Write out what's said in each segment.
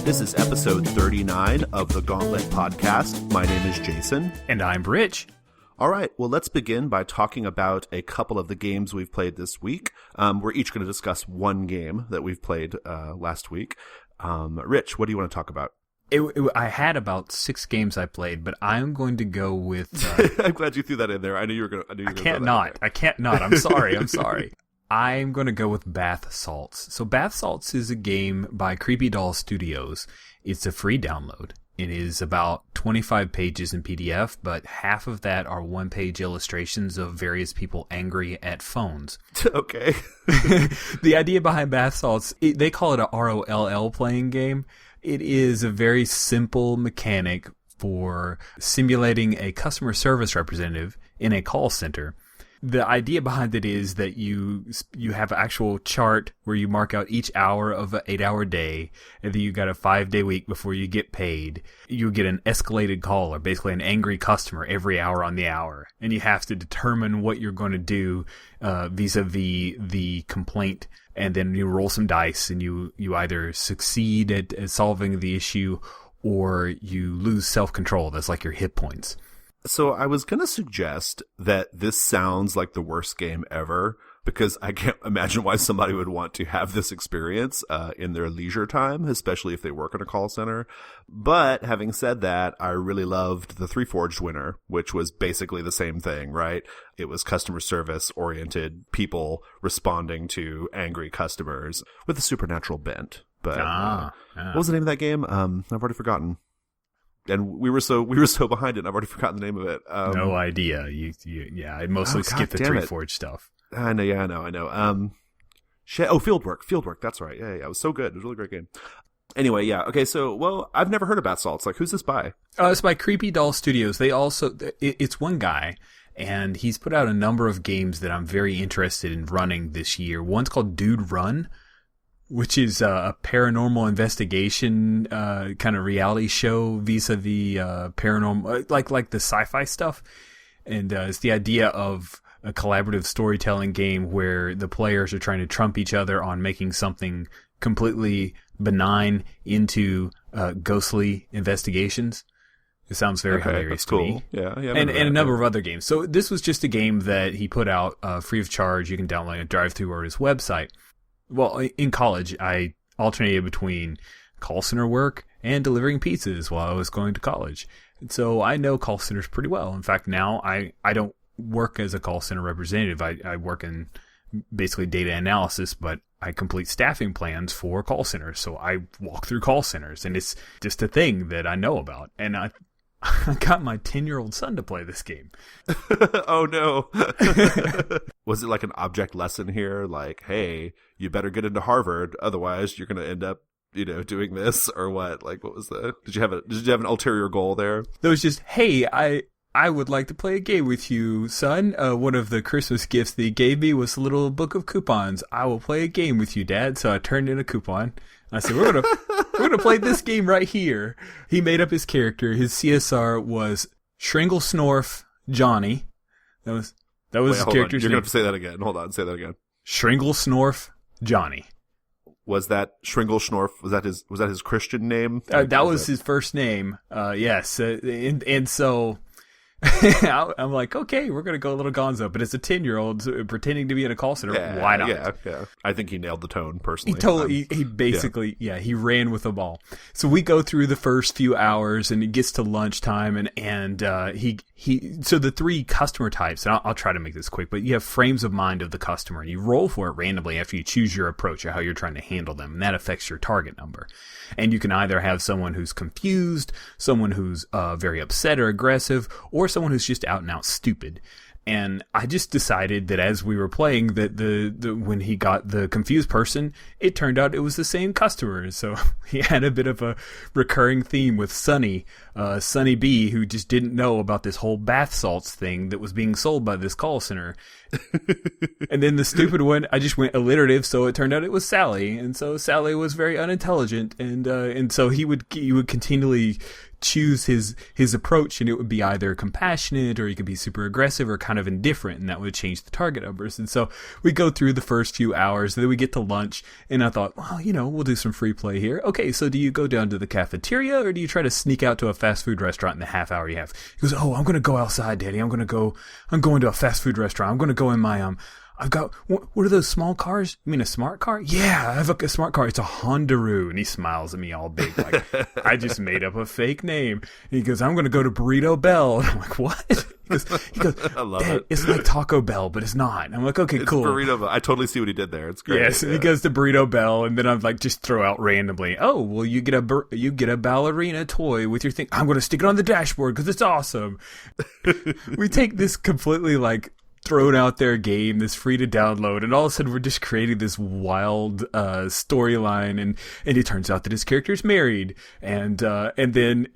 This is episode 39 of the Gauntlet podcast. My name is Jason. And I'm Rich. All right, well, let's begin by talking about a couple of the games we've played this week. We're each going to discuss one game that we've played last week. Rich, what do you want to talk about? I had about 6 games I played, but I'm going to go with... I'm glad you threw that in there. I knew you were going to... I can't not. I'm sorry. I'm going to go with Bath Salts. So Bath Salts is a game by Creepy Doll Studios. It's a free download. It is about 25 pages in PDF, but half of that are one-page illustrations of various people angry at phones. Okay. The idea behind Bath Salts, they call it a ROLL playing game. It is a very simple mechanic for simulating a customer service representative in a call center. The idea behind it is that you have an actual chart where you mark out each hour of an 8-hour day, and then you got a 5-day week before you get paid. You get an escalated call, or basically an angry customer every hour on the hour, and you have to determine what you're going to do vis-a-vis the complaint. And then you roll some dice, and you either succeed at solving the issue, or you lose self-control. That's like your hit points. So I was going to suggest that this sounds like the worst game ever, because I can't imagine why somebody would want to have this experience in their leisure time, especially if they work in a call center. But having said that, I really loved the Three Forged winner, which was basically the same thing, right? It was customer service oriented people responding to angry customers with a supernatural bent. But what was the name of that game? I've already forgotten. And we were so behind it, and I've already forgotten the name of it. No idea. I mostly skipped the Three Forged stuff. I know. Fieldwork. That's right. Yeah. It was so good. It was a really great game. Anyway, yeah. Okay. So, well, I've never heard of Bath Salts. Like, who's this by? It's by Creepy Doll Studios. It's one guy, and he's put out a number of games that I'm very interested in running this year. One's called Dude Run, which is a paranormal investigation kind of reality show vis-a-vis paranormal, like the sci-fi stuff. And it's the idea of a collaborative storytelling game where the players are trying to trump each other on making something completely benign into ghostly investigations. It sounds very hilarious to me. Yeah, and a number of other games. So this was just a game that he put out free of charge. You can download and drive through his website. Well, in college, I alternated between call center work and delivering pizzas while I was going to college. And so I know call centers pretty well. In fact, now I don't work as a call center representative. I work in basically data analysis, but I complete staffing plans for call centers. So I walk through call centers, and it's just a thing that I know about. And I got my 10-year-old son to play this game. Oh, no. Was it like an object lesson here? Like, hey, you better get into Harvard, otherwise you're going to end up, doing this, or what? Like, what was did you have an ulterior goal there? It was just, hey, I would like to play a game with you, son. One of the Christmas gifts that he gave me was a little book of coupons. I will play a game with you, Dad. So I turned in a coupon. I said, we're gonna play this game right here. He made up his character. His CSR was Shringle Snorf Johnny. That was his character's name. You're gonna have to say that again. Hold on, say that again. Shringle Snorf Johnny. Was that Shringle Snorf? Was that his Christian name? That was his first name. Yes, and so. I'm like, okay, we're going to go a little gonzo, but it's a 10-year-old pretending to be in a call center. Yeah, why not? Yeah. I think he nailed the tone personally. He basically, he ran with the ball. So we go through the first few hours, and it gets to lunchtime, and so the 3 customer types, and I'll try to make this quick, but you have frames of mind of the customer, and you roll for it randomly after you choose your approach or how you're trying to handle them, and that affects your target number. And you can either have someone who's confused, someone who's very upset or aggressive, or someone who's just out and out stupid. And I just decided that as we were playing, that the when he got the confused person, it turned out it was the same customer. So he had a bit of a recurring theme with Sonny B, who just didn't know about this whole bath salts thing that was being sold by this call center. And then the stupid one, I just went alliterative, so it turned out it was Sally. And so Sally was very unintelligent, and so he would continually choose his approach, and it would be either compassionate, or he could be super aggressive, or kind of indifferent, and that would change the target numbers. And so we go through the first few hours, and then we get to lunch, and I thought, well, we'll do some free play here. Okay, so do you go down to the cafeteria, or do you try to sneak out to a fast food restaurant in the half hour you have? He goes, oh, I'm going to go outside, Daddy. I'm going to a fast food restaurant. I'm going to go in my, I've got, what are those small cars? You mean a smart car? Yeah, I have a smart car. It's a Hondaroo. And he smiles at me all big, like, I just made up a fake name. And he goes, I'm going to go to Burrito Bell. And I'm like, what? He goes, I love Dad, it. It's like Taco Bell, but it's not. And I'm like, okay, It's cool. Burrito Bell. I totally see what he did there. It's great. Yes, and he goes to Burrito Bell, and then I'm like, just throw out randomly, oh, well, you get a ballerina toy with your thing. I'm going to stick it on the dashboard because it's awesome. We take this completely, like, thrown out there game that's free to download, and all of a sudden we're just creating this wild storyline, and it turns out that his character is married, and then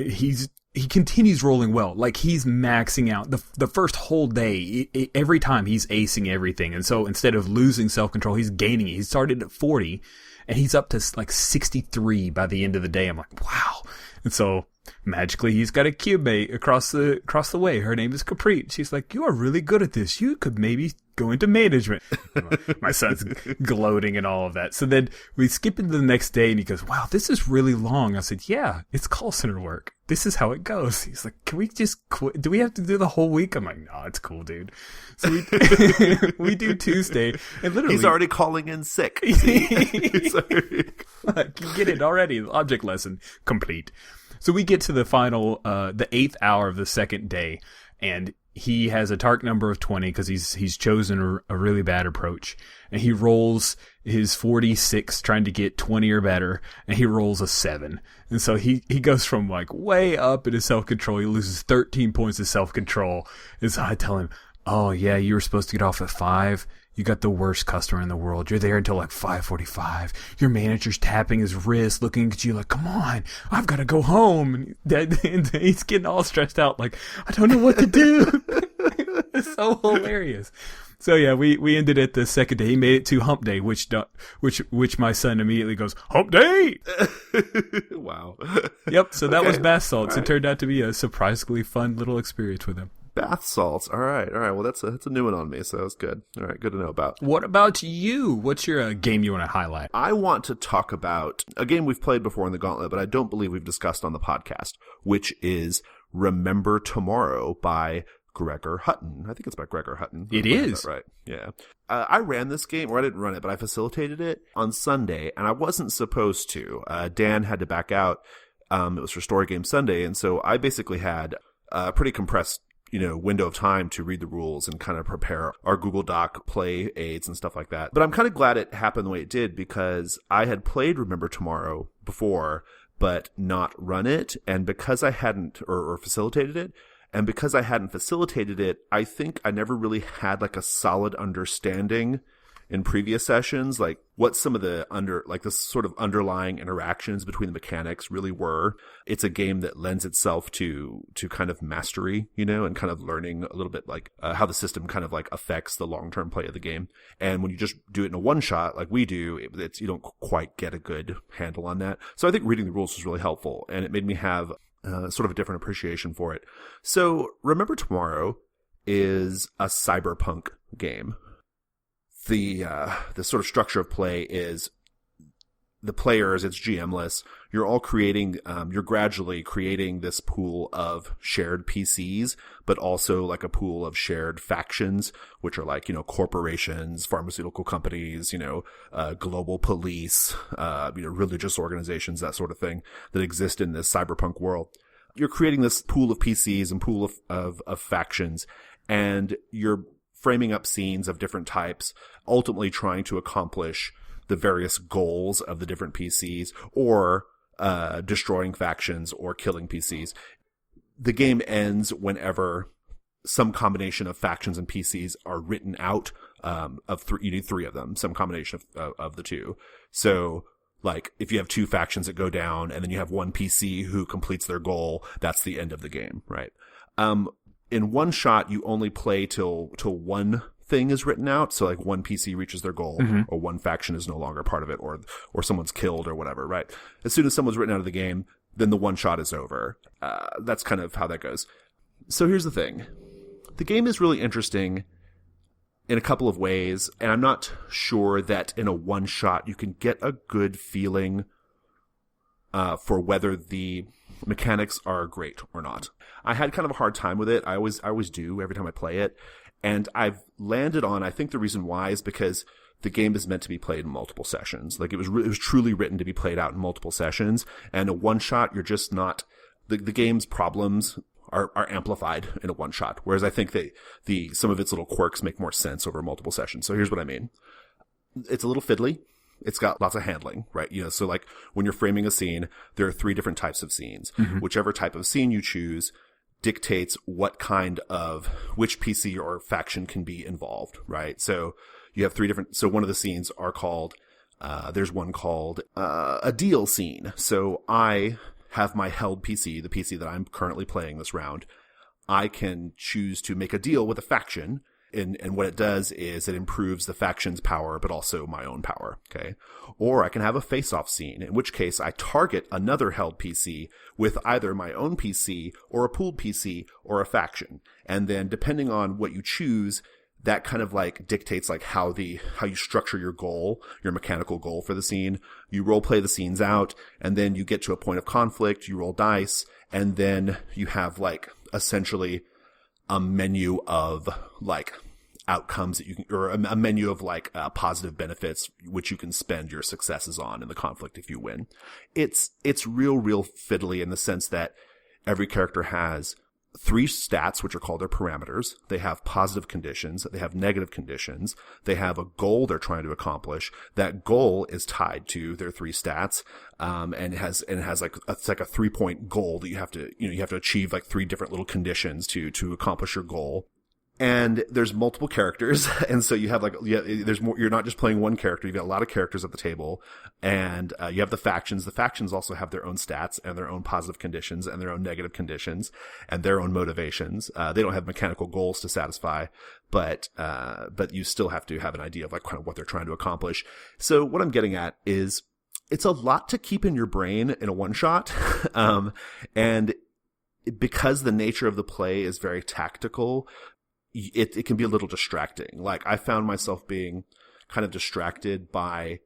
he continues rolling well. Like, he's maxing out the first whole day. Every time he's acing everything, and so instead of losing self-control, he's gaining it. He started at 40 and he's up to like 63 by the end of the day. I'm like, wow. And so magically he's got a cube mate across the way. Her name is Capri. She's like, you are really good at this. You could maybe go into management. My son's gloating and all of that. So then we skip into the next day, and he goes, wow, this is really long. I said, yeah, it's call center work. This is how it goes. He's like, can we just quit? Do we have to do the whole week? I'm like, no, it's cool, dude. So we do Tuesday, and literally he's already calling in sick. Like, you get it already. Object lesson complete. So we get to the final, the 8th hour of the second day, and he has a target number of 20 because he's chosen a really bad approach, and he rolls his 46 trying to get 20 or better, and he rolls a 7. And so he goes from like way up in his self-control. He loses 13 points of self-control. And so I tell him, oh yeah, you were supposed to get off at 5. You got the worst customer in the world. You're there until like 5:45. Your manager's tapping his wrist, looking at you like, come on, I've got to go home. And he's getting all stressed out, like, I don't know what to do. It's so hilarious. So yeah, we ended at the second day. He made it to hump day, which my son immediately goes, hump day! Wow. Yep, so that was bath salts. Right. It turned out to be a surprisingly fun little experience with him. Bath salts. All right. Well, that's a new one on me, so that's good. All right, good to know about. What about you? What's your game you want to highlight? I want to talk about a game we've played before in the Gauntlet, but I don't believe we've discussed on the podcast, which is Remember Tomorrow by Gregor Hutton. I think it's by Gregor Hutton. It is. Right. Yeah. I ran this game, or I didn't run it, but I facilitated it on Sunday, and I wasn't supposed to. Dan had to back out. It was for Story Game Sunday, and so I basically had a pretty compressed window of time to read the rules and kind of prepare our Google Doc play aids and stuff like that. But I'm kind of glad it happened the way it did, because I had played Remember Tomorrow before, but not run it. And because I hadn't, or facilitated it, and because I hadn't facilitated it, I think I never really had like a solid understanding in previous sessions, like what some of the the sort of underlying interactions between the mechanics really were. It's a game that lends itself to kind of mastery, and kind of learning a little bit like how the system kind of like affects the long-term play of the game. And when you just do it in a one shot like we do, you don't quite get a good handle on that. So I think reading the rules was really helpful, and it made me have sort of a different appreciation for it. So Remember Tomorrow is a cyberpunk game. The sort of structure of play is the players, it's GM-less. You're all you're gradually creating this pool of shared PCs, but also like a pool of shared factions, which are like, corporations, pharmaceutical companies, global police, religious organizations, that sort of thing that exist in this cyberpunk world. You're creating this pool of PCs and pool of factions, and you're framing up scenes of different types, ultimately trying to accomplish the various goals of the different PCs, or destroying factions or killing PCs. The game ends whenever some combination of factions and PCs are written out. You need 3 of them, some combination of the two. So, like, if you have 2 factions that go down, and then you have 1 PC who completes their goal, that's the end of the game, right? In one shot, you only play till one thing is written out. So like 1 PC reaches their goal, or 1 faction is no longer part of it, or someone's killed or whatever, right? As soon as someone's written out of the game, then the one shot is over. That's kind of how that goes. So here's the thing. The game is really interesting in a couple of ways, and I'm not sure that in a one shot you can get a good feeling for whether the mechanics are great or not. I had kind of a hard time with it. I always do every time I play it. And I've landed on, I think the reason why is because the game is meant to be played in multiple sessions. Like it was truly written to be played out in multiple sessions. And a one shot, you're just not, the game's problems are amplified in a one shot. Whereas I think some of its little quirks make more sense over multiple sessions. So here's what I mean. It's a little fiddly. It's got lots of handling, right? You know, so like when you're framing a scene, there are 3 different types of scenes. Mm-hmm. Whichever type of scene you choose dictates which PC or faction can be involved, right? So you have 3 different, so one of the scenes are called, there's one called, a deal scene. So I have my held PC, the PC that I'm currently playing this round. I can choose to make a deal with a faction. And what it does is it improves the faction's power, but also my own power. Okay. Or I can have a face-off scene, in which case I target another held PC with either my own PC or a pooled PC or a faction. And then depending on what you choose, that kind of like dictates like how you structure your goal, your mechanical goal for the scene. You role play the scenes out, and then you get to a point of conflict, you roll dice, and then you have like essentially a menu of like outcomes that you can, or a menu of like positive benefits which you can spend your successes on in the conflict if you win. It's real fiddly in the sense that every character has 3 stats, which are called their parameters. They have positive conditions. They have negative conditions. They have a goal they're trying to accomplish. That goal is tied to their 3 stats. And it has like, it's like a 3-point goal that you have to achieve like 3 different little conditions to accomplish your goal. And there's multiple characters. And so you have like, there's more, you're not just playing one character. You've got a lot of characters at the table. And, you have the factions. The factions also have their own stats and their own positive conditions and their own negative conditions and their own motivations. They don't have mechanical goals to satisfy, but you still have to have an idea of like kind of what they're trying to accomplish. So what I'm getting at is it's a lot to keep in your brain in a one shot. And because the nature of the play is very tactical, it can be a little distracting. Like I found myself being kind of distracted by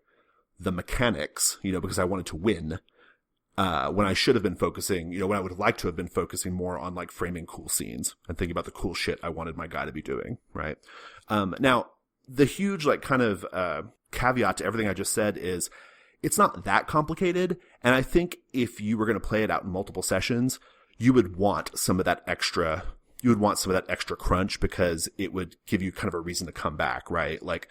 the mechanics, because I wanted to win, when I should have been focusing, when I would have liked to have been focusing more on like framing cool scenes and thinking about the cool shit I wanted my guy to be doing. Right. Now the huge like kind of, caveat to everything I just said is it's not that complicated. And I think if you were going to play it out in multiple sessions, you would want some of that extra crunch because it would give you kind of a reason to come back, right? Like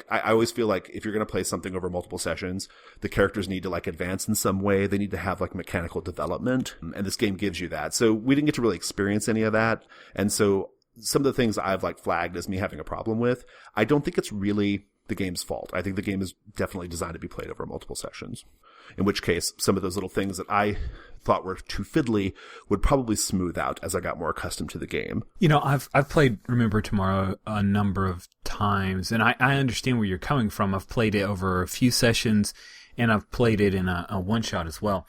I always feel like if you're going to play something over multiple sessions, the characters need to like advance in some way. They need to have like mechanical development, and this game gives you that. So we didn't get to really experience any of that. And so some of the things I've like flagged as me having a problem with, I don't think it's really the game's fault. I think the game is definitely designed to be played over multiple sessions. In which case, some of those little things that I thought were too fiddly would probably smooth out as I got more accustomed to the game. I've played Remember Tomorrow a number of times, and I understand where you're coming from. I've played it over a few sessions, and I've played it in a one-shot as well.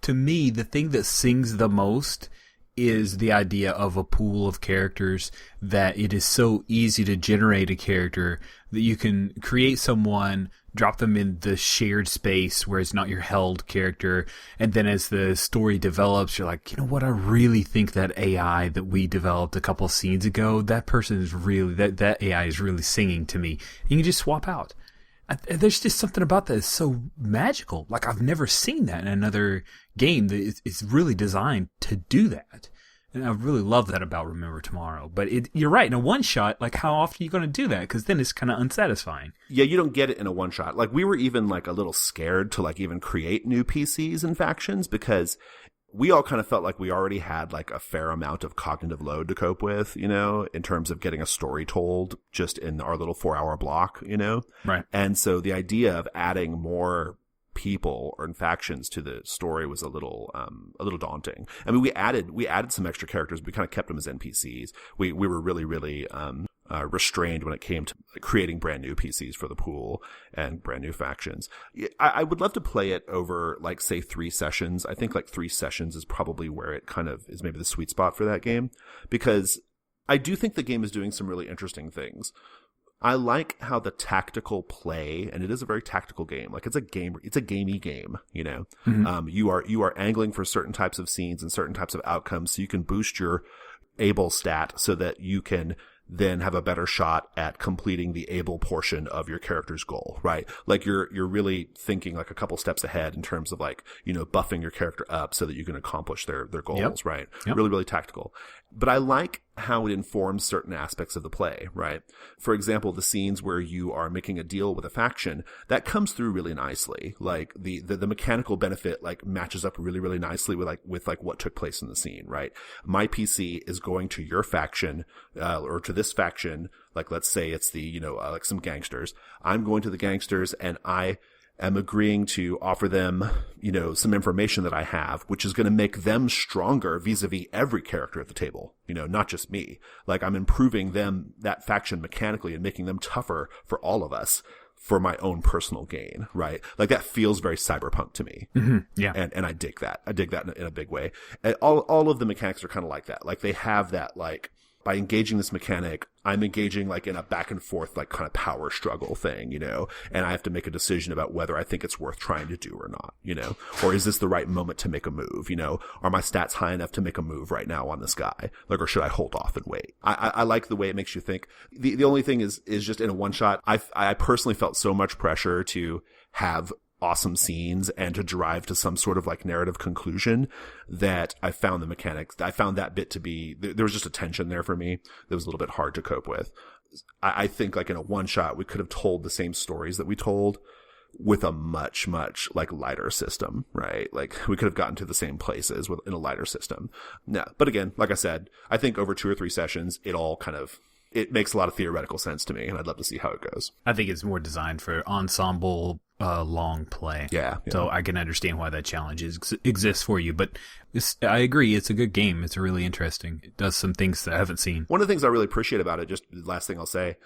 To me, the thing that sings the most is the idea of a pool of characters, that it is so easy to generate a character that you can create someone, drop them in the shared space where it's not your held character, and then as the story develops, you're like, I really think that AI that we developed a couple of scenes ago, that person is really, that AI is really singing to me. And you can just swap out. There's just something about that that's so magical. Like I've never seen that in another game that is really designed to do that. And I really love that about Remember Tomorrow. But you're right, in a one-shot, like how often are you going to do that? Because then it's kind of unsatisfying. Yeah, you don't get it in a one-shot. Like we were even like a little scared to like even create new PCs and factions because we all kind of felt like we already had like a fair amount of cognitive load to cope with, in terms of getting a story told just in our little 4-hour block, Right. And so the idea of adding more people or factions to the story was a little daunting. I mean, we added some extra characters. We kind of kept them as NPCs. We were really, really, restrained when it came to creating brand new PCs for the pool and brand new factions. I would love to play it over, like, say 3 sessions. I think like 3 sessions is probably where it kind of is maybe the sweet spot for that game, because I do think the game is doing some really interesting things. I like how the tactical play, and it is a very tactical game. Like, it's a gamey game, you know. Mm-hmm. You are angling for certain types of scenes and certain types of outcomes, so you can boost your able stat so that you can then have a better shot at completing the able portion of your character's goal, right? Like, you're really thinking like a couple steps ahead in terms of, like, you know, buffing your character up so that you can accomplish their goals, Yep. right? Yep. Really, really tactical. But I like how it informs certain aspects of the play, right? For example, the scenes where you are making a deal with a faction, that comes through really nicely. Like, the mechanical benefit, like, matches up really, really nicely with what took place in the scene, right? My PC is going to your faction, or to this faction, like, let's say it's the, you know, like some gangsters. I'm going to the gangsters, and I am agreeing to offer them, you know, some information that I have, which is going to make them stronger vis-a-vis every character at the table, you know, not just me. Like, I'm improving that faction mechanically and making them tougher for all of us for my own personal gain, right? Like, that feels very cyberpunk to me. Mm-hmm. Yeah. And I dig that. I dig that in a big way. And all of the mechanics are kind of like that. Like, they have that, like, by engaging this mechanic, I'm engaging, like, in a back and forth, like, kind of power struggle thing, you know, and I have to make a decision about whether I think it's worth trying to do or not, you know, or is this the right moment to make a move, you know, are my stats high enough to make a move right now on this guy, like, or should I hold off and wait? I like the way it makes you think. The only thing is just in a one shot, I personally felt so much pressure to have awesome scenes and to drive to some sort of, like, narrative conclusion that I found that bit to be, there was just a tension there for me that was a little bit hard to cope with. I think, like, in a one shot, we could have told the same stories that we told with a much, much, like, lighter system, right? Like, we could have gotten to the same places in a lighter system. No, but again, like I said, I think over 2 or 3 sessions, it makes a lot of theoretical sense to me, and I'd love to see how it goes. I think it's more designed for ensemble, long play. Yeah. So I can understand why that challenge exists for you. But I agree, it's a good game. It's really interesting. It does some things that I haven't seen. One of the things I really appreciate about it, just the last thing I'll say,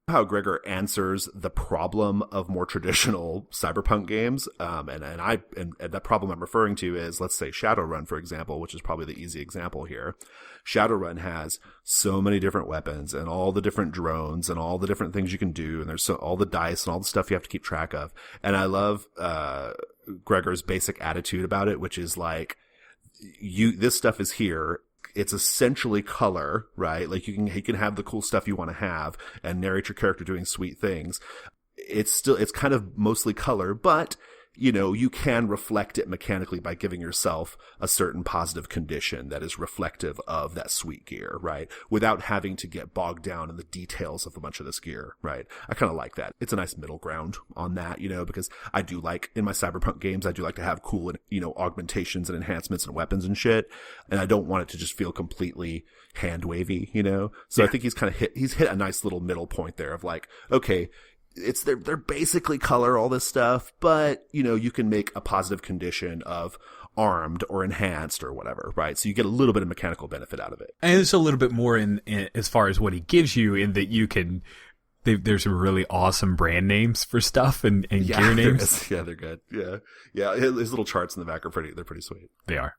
how Gregor answers the problem of more traditional cyberpunk games. And that problem I'm referring to is, let's say, Shadowrun, for example, which is probably the easy example here. Shadowrun has so many different weapons and all the different drones and all the different things you can do. And there's all the dice and all the stuff you have to keep track of. And I love, Gregor's basic attitude about it, which is like, this stuff is here. It's essentially color, right? Like, you can have the cool stuff you want to have and narrate your character doing sweet things. It's kind of mostly color, but, you know, you can reflect it mechanically by giving yourself a certain positive condition that is reflective of that sweet gear, right? Without having to get bogged down in the details of a bunch of this gear, right? I kind of like that. It's a nice middle ground on that, you know, because I do like, in my cyberpunk games, I do like to have cool, you know, augmentations and enhancements and weapons and shit. And I don't want it to just feel completely hand wavy, you know? So yeah. I think he's hit a nice little middle point there of, like, okay, they're basically color, all this stuff, but, you know, you can make a positive condition of armed or enhanced or whatever, right? So you get a little bit of mechanical benefit out of it. And it's a little bit more in as far as what he gives you, in that you can, there's some really awesome brand names for stuff and gear names. Yeah, they're good. Yeah. His little charts in the back they're pretty sweet. They are.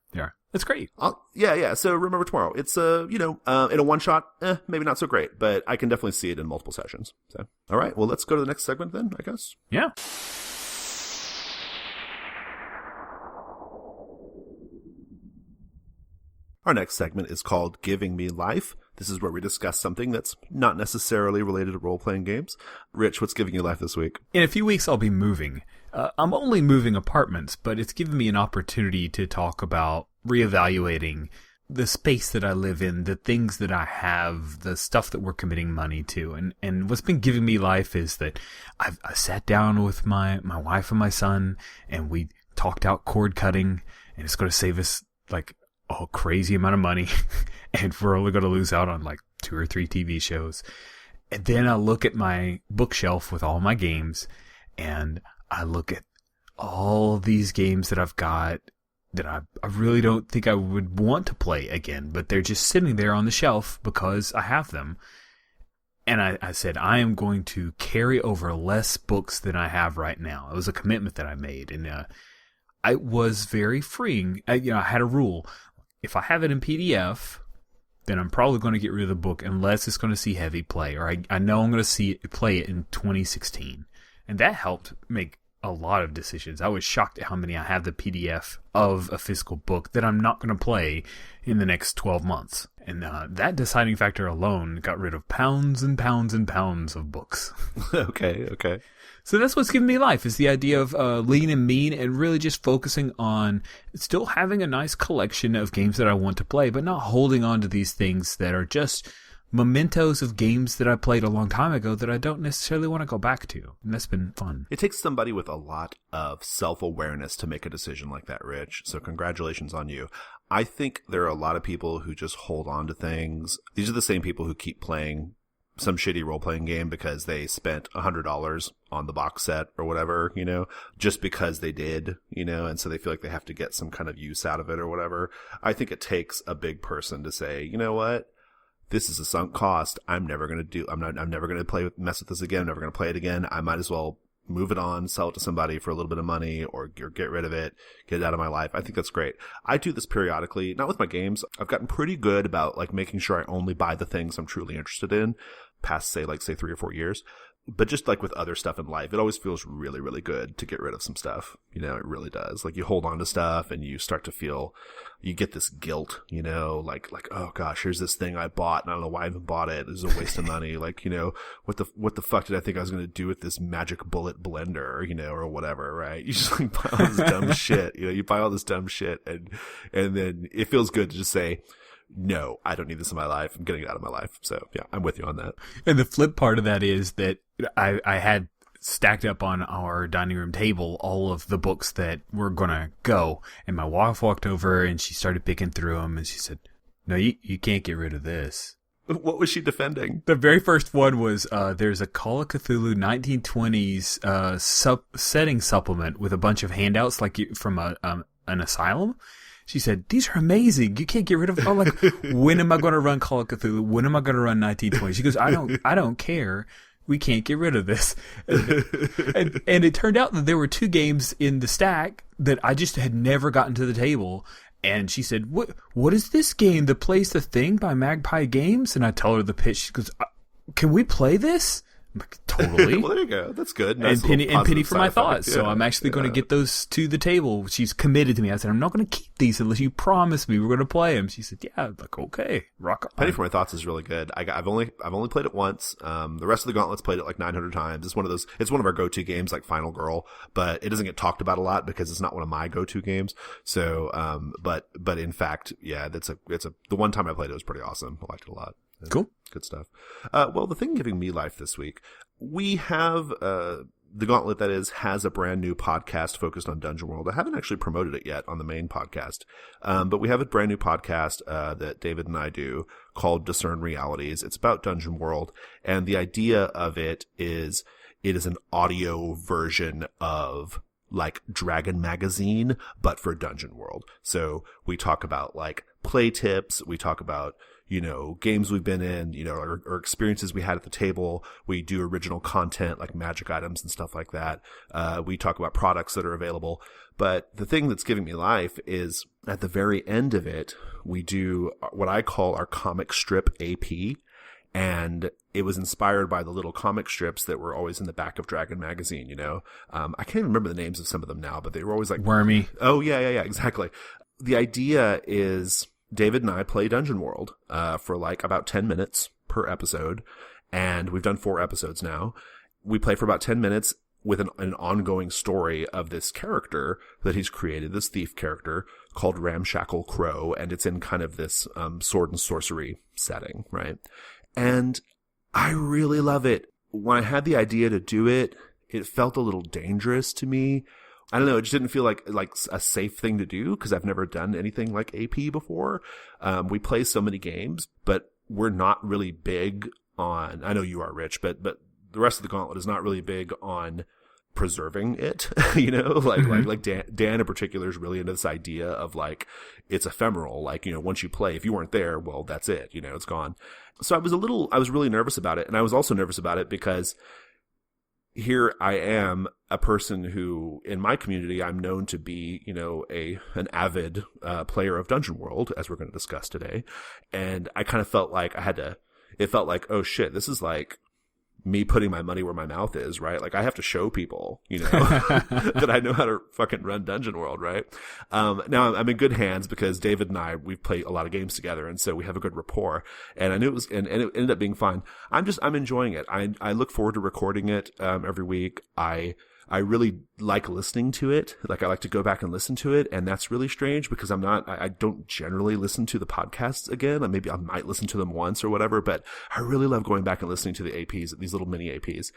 That's great. Yeah. So Remember Tomorrow. It's, you know, in a one shot, maybe not so great, but I can definitely see it in multiple sessions. So, all right. Well, let's go to the next segment then, I guess. Yeah. Our next segment is called Giving Me Life. This is where we discuss something that's not necessarily related to role-playing games. Rich, what's giving you life this week? In a few weeks, I'll be moving. I'm only moving apartments, but it's given me an opportunity to talk about reevaluating the space that I live in, the things that I have, the stuff that we're committing money to. And what's been giving me life is that I sat down with my wife and my son, and we talked out cord cutting, and it's going to save us, like, a crazy amount of money, and we're only going to lose out on, like, 2 or 3 TV shows. And then I look at my bookshelf with all my games, and I look at all these games that I've got that I really don't think I would want to play again, but they're just sitting there on the shelf because I have them. And I said, I am going to carry over less books than I have right now. It was a commitment that I made. And it was very freeing. I had a rule. If I have it in PDF, then I'm probably going to get rid of the book unless it's going to see heavy play. Or I know I'm going to play it in 2016. And that helped make a lot of decisions. I was shocked at how many I have the PDF of a physical book that I'm not going to play in the next 12 months. And that deciding factor alone got rid of pounds and pounds and pounds of books. Okay. So that's what's given me life, is the idea of lean and mean, and really just focusing on still having a nice collection of games that I want to play, but not holding on to these things that are just mementos of games that I played a long time ago that I don't necessarily want to go back to. And that's been fun. It takes somebody with a lot of self-awareness to make a decision like that, Rich. So congratulations on you. I think there are a lot of people who just hold on to things. These are the same people who keep playing some shitty role-playing game because they spent $100 on the box set or whatever, just because they did, and so they feel like they have to get some kind of use out of it or whatever. I think it takes a big person to say, you know what? This is a sunk cost. I'm never going to mess with this again. I'm never going to play it again. I might as well move it on, sell it to somebody for a little bit of money, or get rid of it, get it out of my life. I think that's great. I do this periodically, not with my games. I've gotten pretty good about making sure I only buy the things I'm truly interested in past, say 3 or 4 years. But just with other stuff in life, it always feels really, really good to get rid of some stuff. It really does. You hold on to stuff and you start to feel, you get this guilt, oh gosh, here's this thing I bought and I don't know why I even bought it. This is a waste of money. What the fuck did I think I was going to do with this magic bullet blender, or whatever, right? You just buy all this dumb shit, you buy all this dumb shit and then it feels good to just say, no, I don't need this in my life. I'm getting it out of my life. So yeah, I'm with you on that. And the flip part of that is that I had stacked up on our dining room table all of the books that were going to go. And my wife walked over and she started picking through them and she said, no, you can't get rid of this. What was she defending? The very first one was there's a Call of Cthulhu 1920s setting supplement with a bunch of handouts from an asylum. She said, these are amazing. You can't get rid of them. I'm like, when am I going to run Call of Cthulhu? When am I going to run 1920? She goes, I don't care. We can't get rid of this. And it turned out that there were 2 games in the stack that I just had never gotten to the table. And she said, what is this game? The Plays the Thing by Magpie Games? And I tell her the pitch. She goes, can we play this? I'm like, totally. Well, there you go. That's good. Nice and penny for my thoughts. Yeah. So I'm actually going to get those to the table. She's committed to me. I said, I'm not going to keep these unless you promise me we're going to play them. She said, yeah. I'm like, okay, rock on. Penny for my thoughts is really good. I've only played it once. The rest of the Gauntlet's played it 900 times. It's one of our go-to games, like Final Girl, but it doesn't get talked about a lot because it's not one of my go-to games. So, but in fact, yeah, the one time I played it was pretty awesome. I liked it a lot. Cool. Good stuff. Well, the thing giving me life this week, we have the Gauntlet, that is, has a brand new podcast focused on Dungeon World. I haven't actually promoted it yet on the main podcast, but we have a brand new podcast that David and I do called Discern Realities. It's about Dungeon World, and the idea of it is an audio version of Dragon Magazine, but for Dungeon World. So we talk about play tips. We talk about games we've been in, or experiences we had at the table. We do original content like magic items and stuff like that. We talk about products that are available. But the thing that's giving me life is at the very end of it, we do what I call our comic strip AP. And it was inspired by the little comic strips that were always in the back of Dragon Magazine, I can't even remember the names of some of them now, but they were always Wormy. Oh, yeah, exactly. The idea is David and I play Dungeon World for about 10 minutes per episode, and we've done 4 episodes now. We play for about 10 minutes with an ongoing story of this character that he's created, this thief character called Ramshackle Crow, and it's in kind of this sword and sorcery setting, right? And I really love it. When I had the idea to do it, it felt a little dangerous to me. I don't know. It just didn't feel like a safe thing to do because I've never done anything like AP before. We play so many games, but we're not really big on, I know you are, Rich, but the rest of the Gauntlet is not really big on preserving it, you know, like Dan in particular is really into this idea of like, it's ephemeral. Like, you know, once you play, if you weren't there, well, that's it, you know, it's gone. So I was really nervous about it. And I was also nervous about it because here I am, a person who in my community, I'm known to be, you know, an avid player of Dungeon World, as we're going to discuss today. And I kind of felt like it felt like, oh shit, this is like me putting my money where my mouth is, right? Like I have to show people, you know, that I know how to fucking run Dungeon World, right? Now I'm in good hands because David and we've played a lot of games together. And so we have a good rapport, and I knew it was, and it ended up being fine. I'm enjoying it. I look forward to recording it, every week. I really like listening to it. Like I like to go back and listen to it. And that's really strange because I don't generally listen to the podcasts again. Maybe I might listen to them once or whatever, but I really love going back and listening to the APs, these little mini APs.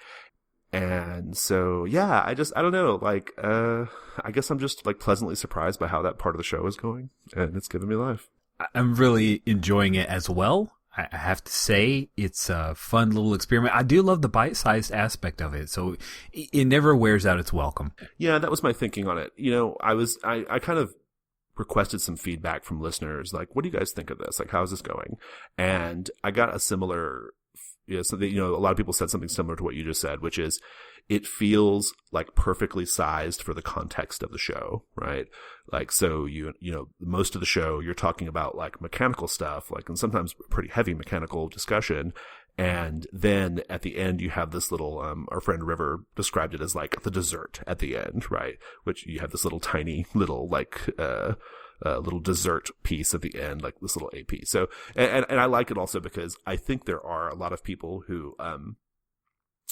And so, yeah, I don't know. Like, I guess I'm just like pleasantly surprised by how that part of the show is going, and it's giving me life. I'm really enjoying it as well. I have to say, it's a fun little experiment. I do love the bite-sized aspect of it, so it never wears out its welcome. Yeah, that was my thinking on it. You know, I kind of requested some feedback from listeners, like, what do you guys think of this? Like, how's this going? And I got a similar, you know, a lot of people said something similar to what you just said, which is, it feels like perfectly sized for the context of the show, right? Like, so you know, most of the show you're talking about like mechanical stuff, like, and sometimes pretty heavy mechanical discussion. And then at the end you have this little, our friend River described it as like the dessert at the end, right? Which you have this little tiny little like, little dessert piece at the end, like this little AP. So, and I like it also because I think there are a lot of people who,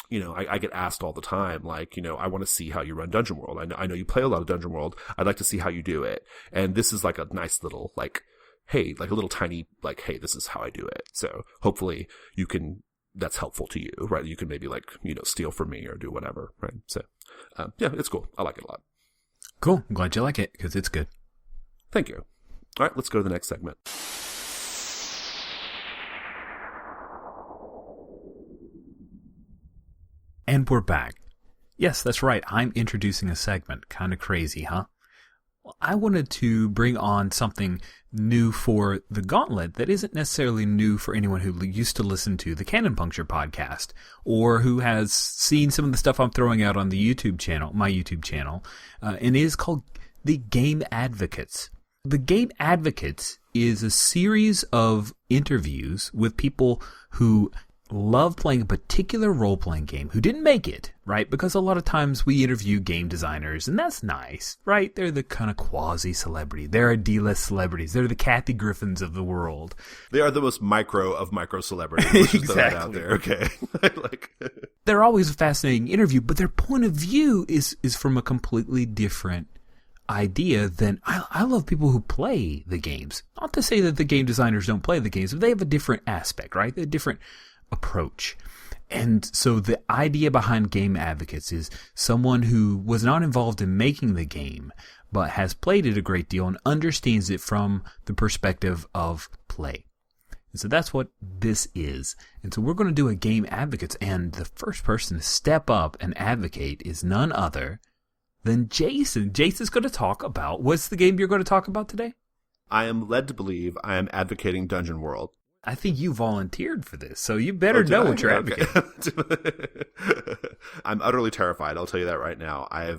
you know, I get asked all the time, like, you know, I want to see how you run Dungeon World. I know you play a lot of Dungeon World. I'd like to see how you do it. And this is like a nice little, like, hey, like a little tiny, like, hey, this is how I do it. So hopefully that's helpful to you, right? You can maybe like, you know, steal from me or do whatever, right? So, yeah, it's cool. I like it a lot. Cool. I'm glad you like it because it's good. Thank you. All right, let's go to the next segment. And we're back. Yes, that's right. I'm introducing a segment. Kind of crazy, huh? Well, I wanted to bring on something new for the Gauntlet that isn't necessarily new for anyone who used to listen to the Cannon Puncture podcast or who has seen some of the stuff I'm throwing out on the YouTube channel, my YouTube channel, and it is called The Game Advocates. The Game Advocates is a series of interviews with people who love playing a particular role-playing game who didn't make it, right? Because a lot of times we interview game designers, and that's nice, right? They're the kind of quasi-celebrity. They're D-list celebrities. They're the Kathy Griffins of the world. They are the most micro of micro-celebrities. Let's just throw that out there, okay? They're always a fascinating interview, but their point of view is from a completely different idea than I love people who play the games. Not to say that the game designers don't play the games, but they have a different aspect, right? They're different approach. And so the idea behind Game Advocates is someone who was not involved in making the game, but has played it a great deal and understands it from the perspective of play. And so that's what this is. And so we're going to do a Game Advocates, and the first person to step up and advocate is none other than Jason. Jason's going to talk about, what's the game you're going to talk about today? I am led to believe I am advocating Dungeon World. I think you volunteered for this, so you better know what you're advocating. I'm utterly terrified. I'll tell you that right now. I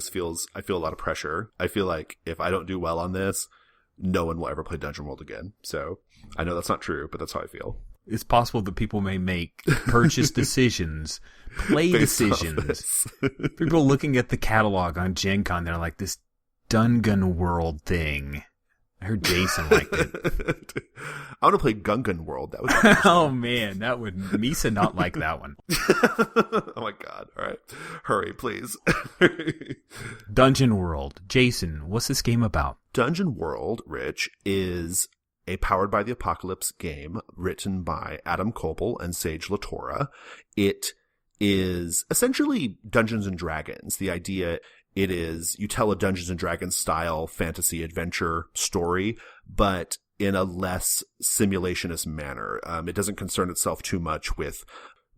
feel a lot of pressure. I feel like if I don't do well on this, no one will ever play Dungeon World again. So I know that's not true, but that's how I feel. It's possible that people may make purchase decisions, play decisions. People looking at the catalog on Gen Con, they're like, this Dungeon World thing. I heard Jason liked it. I want to play Gungan World. That would oh man, that would Misa not like that one. Oh my god. All right. Hurry, please. Dungeon World. Jason, what's this game about? Dungeon World, Rich, is a Powered by the Apocalypse game written by Adam Koppel and Sage LaTorra. It is essentially Dungeons and Dragons. The idea it is you tell a Dungeons and Dragons style fantasy adventure story, but in a less simulationist manner. It doesn't concern itself too much with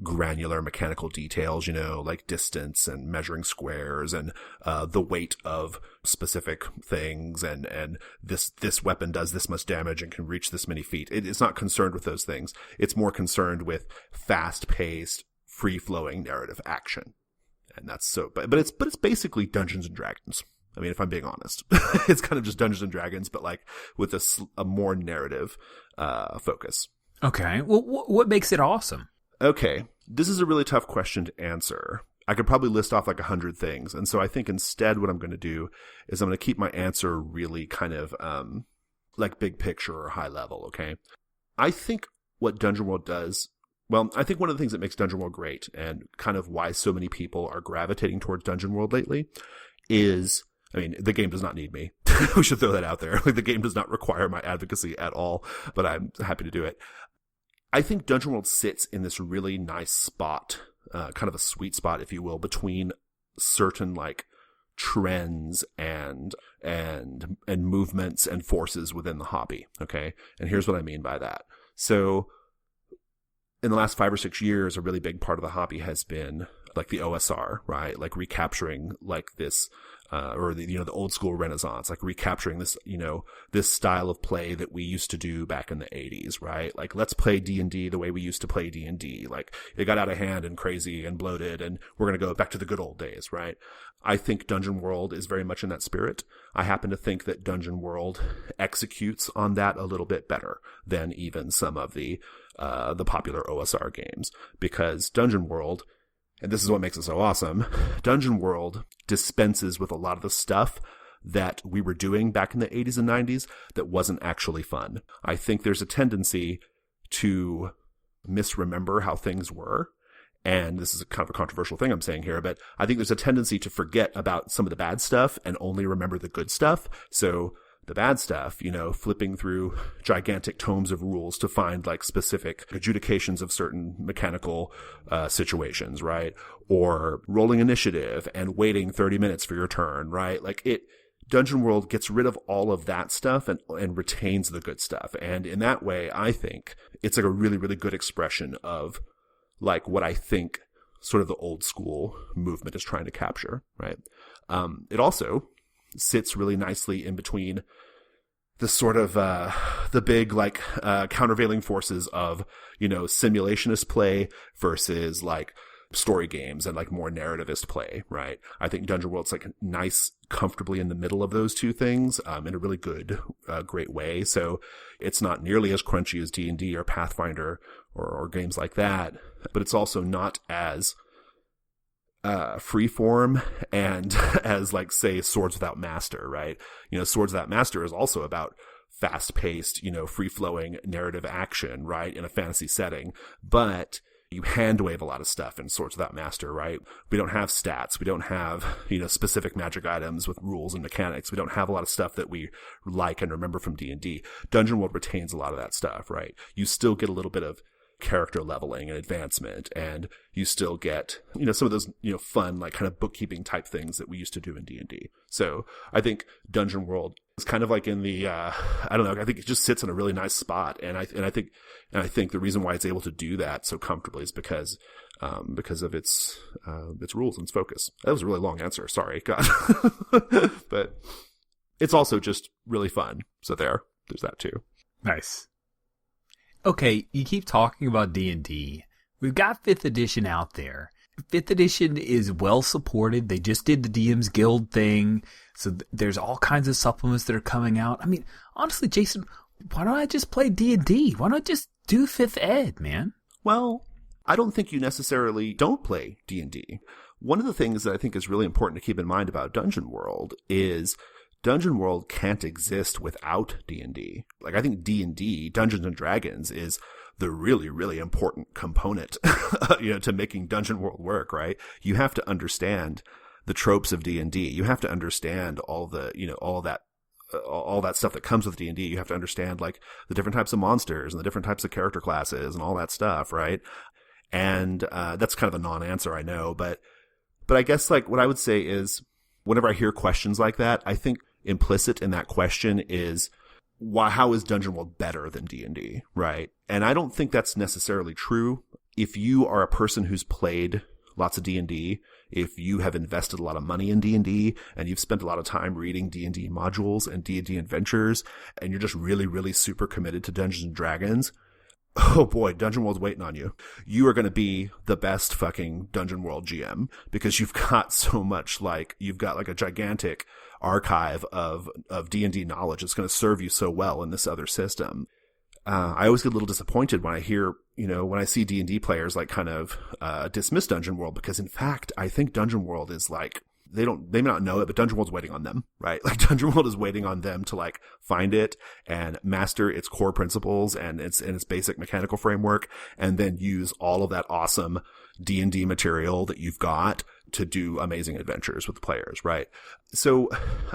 granular mechanical details, like distance and measuring squares and the weight of specific things and this weapon does this much damage and can reach this many feet. It's not concerned with those things. It's more concerned with fast-paced, free-flowing narrative action. And that's so, but it's basically Dungeons and Dragons. I mean, if I'm being honest, it's kind of just Dungeons and Dragons, but like with a more narrative focus. Okay. Well, what makes it awesome? Okay. This is a really tough question to answer. I could probably list off like 100 things. And so I think instead what I'm going to do is I'm going to keep my answer really kind of like big picture or high level. Okay. I think what Dungeon World does, well, I think one of the things that makes Dungeon World great and kind of why so many people are gravitating towards Dungeon World lately is, I mean, the game does not need me. We should throw that out there. Like, the game does not require my advocacy at all, but I'm happy to do it. I think Dungeon World sits in this really nice spot, kind of a sweet spot, if you will, between certain like trends and movements and forces within the hobby. Okay. And here's what I mean by that. So in the last 5 or 6 years, a really big part of the hobby has been like the OSR, right? Like recapturing like this, or the old school Renaissance, like recapturing this, this style of play that we used to do back in the 80s, right? Like, let's play D&D the way we used to play D&D. Like, it got out of hand and crazy and bloated, and we're going to go back to the good old days, right? I think Dungeon World is very much in that spirit. I happen to think that Dungeon World executes on that a little bit better than even some of the popular OSR games, because Dungeon World, and this is what makes it so awesome, Dungeon World dispenses with a lot of the stuff that we were doing back in the 80s and 90s that wasn't actually fun. I think there's a tendency to misremember how things were. And this is a kind of a controversial thing I'm saying here, but I think there's a tendency to forget about some of the bad stuff and only remember the good stuff. So the bad stuff, flipping through gigantic tomes of rules to find like specific adjudications of certain mechanical situations, right? Or rolling initiative and waiting 30 minutes for your turn, right? Like Dungeon World gets rid of all of that stuff and retains the good stuff. And in that way, I think it's like a really, really good expression of like what I think sort of the old school movement is trying to capture, right? It also sits really nicely in between the sort of the big like countervailing forces of simulationist play versus like story games and like more narrativist play, right? I think Dungeon World's like nice, comfortably in the middle of those two things in a really good, great way. So it's not nearly as crunchy as D&D or Pathfinder or games like that, but it's also not as freeform and as like, say, Swords Without Master, right? Swords Without Master is also about fast-paced, free-flowing narrative action, right, in a fantasy setting, but you hand-wave a lot of stuff in Swords Without Master, right? We don't have stats. We don't have, specific magic items with rules and mechanics. We don't have a lot of stuff that we like and remember from D&D. Dungeon World retains a lot of that stuff, right? You still get a little bit of character leveling and advancement, and you still get, some of those, fun, like kind of bookkeeping type things that we used to do in D&D. So I think Dungeon World is kind of like in the, I don't know, I think it just sits in a really nice spot. And I think the reason why it's able to do that so comfortably is because of its rules and its focus. That was a really long answer. Sorry, God. But it's also just really fun. So there's that too. Nice. Okay, you keep talking about D&D. We've got 5th edition out there. 5th edition is well supported. They just did the DM's Guild thing. So there's all kinds of supplements that are coming out. I mean, honestly, Jason, why don't I just play D&D? Why not just do 5th ed, man? Well, I don't think you necessarily don't play D&D. One of the things that I think is really important to keep in mind about Dungeon World is Dungeon World can't exist without D&D. Like, I think D&D, Dungeons and Dragons, is the really, really important component, to making Dungeon World work, right? You have to understand the tropes of D&D. You have to understand all the, all that stuff that comes with D&D. You have to understand, like, the different types of monsters and the different types of character classes and all that stuff, right? And that's kind of a non-answer, I know, but I guess, like, what I would say is, whenever I hear questions like that, I think implicit in that question is, how is Dungeon World better than D&D, right? And I don't think that's necessarily true. if you are a person who's played lots of D&D, if you have invested a lot of money in D&D and you've spent a lot of time reading D&D modules and D&D adventures, and you're just really, really super committed to Dungeons and Dragons, oh boy, Dungeon World's waiting on you. You are going to be the best fucking Dungeon World GM because you've got so much, like, you've got like a gigantic archive of D&D knowledge. It's going to serve you so well in this other system. I always get a little disappointed when I hear, when I see D&D players like kind of dismiss Dungeon World, because in fact, I think Dungeon World is like, they may not know it, but Dungeon World's waiting on them, right? Like Dungeon World is waiting on them to like find it and master its core principles and its basic mechanical framework, and then use all of that awesome D&D material that you've got to do amazing adventures with the players, right? So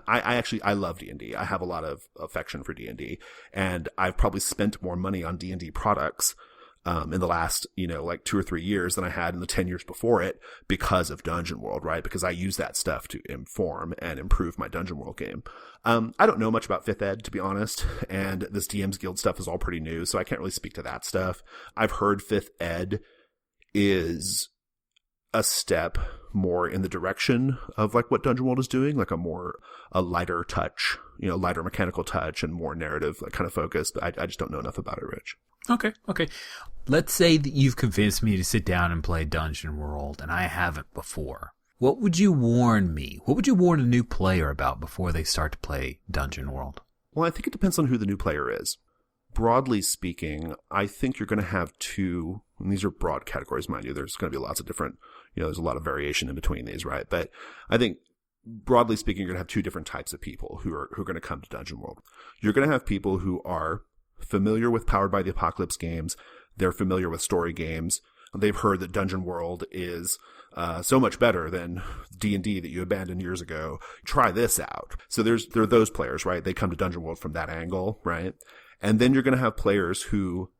I love D&D. I have a lot of affection for D&D, and I've probably spent more money on D&D products in the last, like 2 or 3 years than I had in the 10 years before it because of Dungeon World, right? Because I use that stuff to inform and improve my Dungeon World game. I don't know much about 5th Ed, to be honest, and this DM's Guild stuff is all pretty new, so I can't really speak to that stuff. I've heard 5th Ed is a step more in the direction of like what Dungeon World is doing, like a lighter touch, lighter mechanical touch and more narrative like kind of focus. But I just don't know enough about it, Rich. Okay. Let's say that you've convinced me to sit down and play Dungeon World, and I haven't before. What would you warn me? What would you warn a new player about before they start to play Dungeon World? Well, I think it depends on who the new player is. Broadly speaking, I think you're going to have two, and these are broad categories, mind you. There's going to be lots of different, there's a lot of variation in between these, right? But I think broadly speaking, you're going to have two different types of people who are going to come to Dungeon World. You're going to have people who are familiar with Powered by the Apocalypse games. They're familiar with story games. They've heard that Dungeon World is so much better than D&D that you abandoned years ago. Try this out. So there are those players, right? They come to Dungeon World from that angle, right? And then you're going to have players who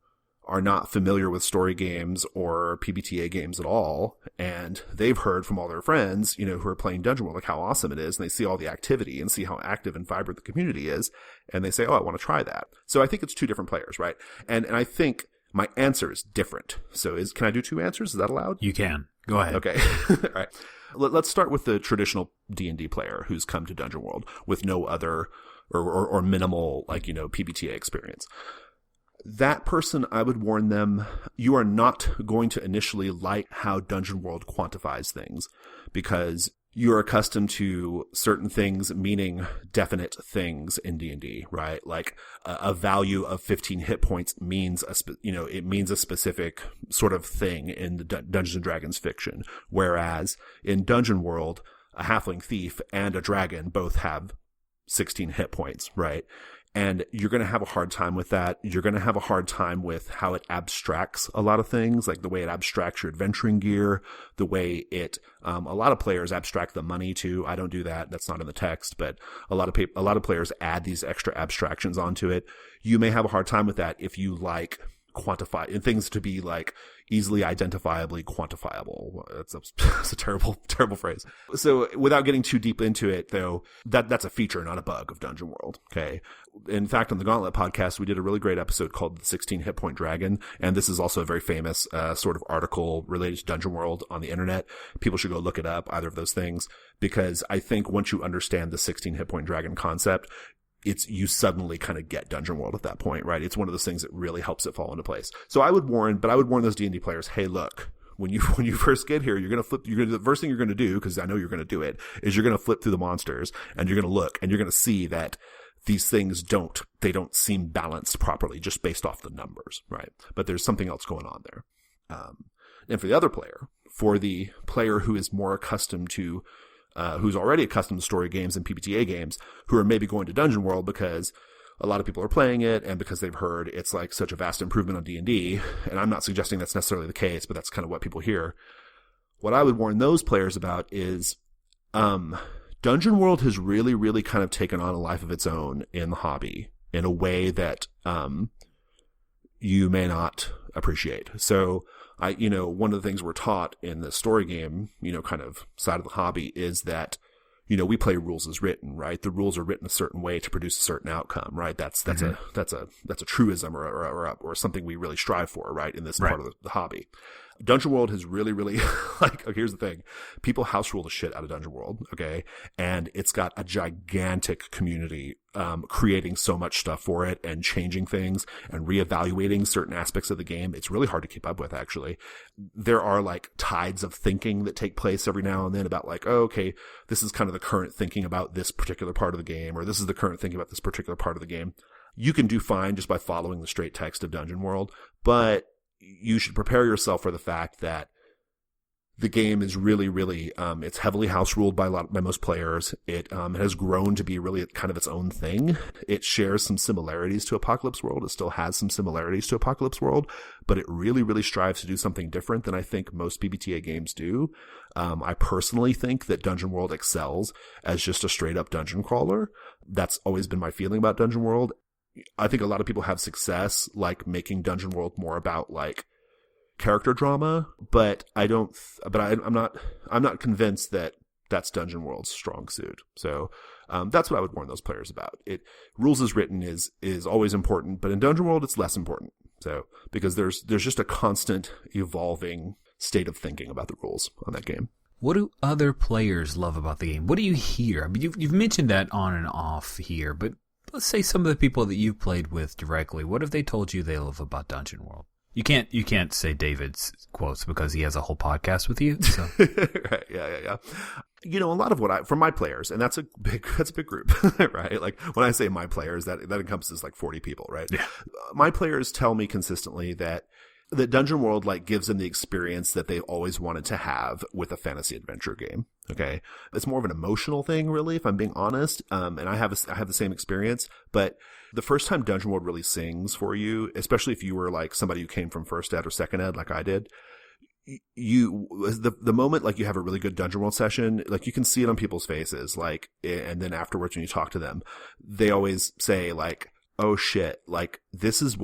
are not familiar with story games or PBTA games at all, and they've heard from all their friends, who are playing Dungeon World, like how awesome it is, and they see all the activity and see how active and vibrant the community is, and they say, oh, I want to try that. So I think it's two different players, right? And I think my answer is different. So can I do two answers? Is that allowed? You can. Go ahead. Okay. All right. Let's start with the traditional D&D player who's come to Dungeon World with no other or minimal, PBTA experience. That person, I would warn them, you are not going to initially like how Dungeon World quantifies things, because you're accustomed to certain things meaning definite things in D&D, right? Like a value of 15 hit points means it means a specific sort of thing in the Dungeons and Dragons fiction, whereas in Dungeon World, a halfling thief and a dragon both have 16 hit points, right? And you're going to have a hard time with that. You're going to have a hard time with how it abstracts a lot of things, like the way it abstracts your adventuring gear, the way it, a lot of players abstract the money too. I don't do that. That's not in the text, but a lot of players add these extra abstractions onto it. You may have a hard time with that if you like quantify and things to be like easily identifiably quantifiable. That's a terrible, terrible phrase. So without getting too deep into it though, that's a feature, not a bug of Dungeon World. Okay. In fact, on the Gauntlet podcast, we did a really great episode called the 16 Hit Point Dragon. And this is also a very famous, sort of article related to Dungeon World on the internet. People should go look it up, either of those things, because I think once you understand the 16 Hit Point Dragon concept, you suddenly kind of get Dungeon World at that point, right? It's one of those things that really helps it fall into place. So I would warn those D&D players, hey, look, when you first get here, the first thing you're going to do, because I know you're going to do it, is you're going to flip through the monsters and you're going to look and you're going to see that these things don't seem balanced properly just based off the numbers, right? But there's something else going on there. And for the other player, for the player who is more accustomed to who's already accustomed to story games and PBTA games, who are maybe going to Dungeon World because a lot of people are playing it and because they've heard it's like such a vast improvement on D&D, and I'm not suggesting that's necessarily the case, but that's kind of what people hear. What I would warn those players about is Dungeon World has really, really kind of taken on a life of its own in the hobby in a way that you may not appreciate. So one of the things we're taught in the story game, kind of side of the hobby is that, we play rules as written, right? The rules are written a certain way to produce a certain outcome, right? That's a truism or something we really strive for, right? In this part of the hobby. Dungeon World has really, really like, okay, here's the thing. People house rule the shit out of Dungeon World, okay? And it's got a gigantic community, creating so much stuff for it and changing things and reevaluating certain aspects of the game. It's really hard to keep up with, actually. There are like tides of thinking that take place every now and then about like, oh, okay, this is kind of the current thinking about this particular part of the game, or this is the current thinking about this particular part of the game. You can do fine just by following the straight text of Dungeon World, but you should prepare yourself for the fact that the game is really, really, it's heavily house ruled by most players. It has grown to be really kind of its own thing. It shares some similarities to Apocalypse World. It still has some similarities to Apocalypse World, but it really, really strives to do something different than I think most PBTA games do. I personally think that Dungeon World excels as just a straight up dungeon crawler. That's always been my feeling about Dungeon World. I think a lot of people have success like making Dungeon World more about like character drama, but I'm not convinced that that's Dungeon World's strong suit. So that's what I would warn those players about. Rules as written is always important, but in Dungeon World it's less important. So because there's just a constant evolving state of thinking about the rules on that game. What do other players love about the game? What do you hear? I mean, you've mentioned that on and off here, but let's say some of the people that you've played with directly, what have they told you they love about Dungeon World? You can't say David's quotes because he has a whole podcast with you. So. Right. Yeah. A lot of from my players, and that's a big group, right? Like when I say my players, that encompasses like 40 people, right? Yeah. My players tell me consistently that Dungeon World like gives them the experience that they've always wanted to have with a fantasy adventure game. Okay. It's more of an emotional thing, really, if I'm being honest. And I have the same experience, but the first time Dungeon World really sings for you, especially if you were like somebody who came from first ed or second ed, like I did, the moment like you have a really good Dungeon World session, like you can see it on people's faces, like, and then afterwards when you talk to them, they always say like, oh shit, like this was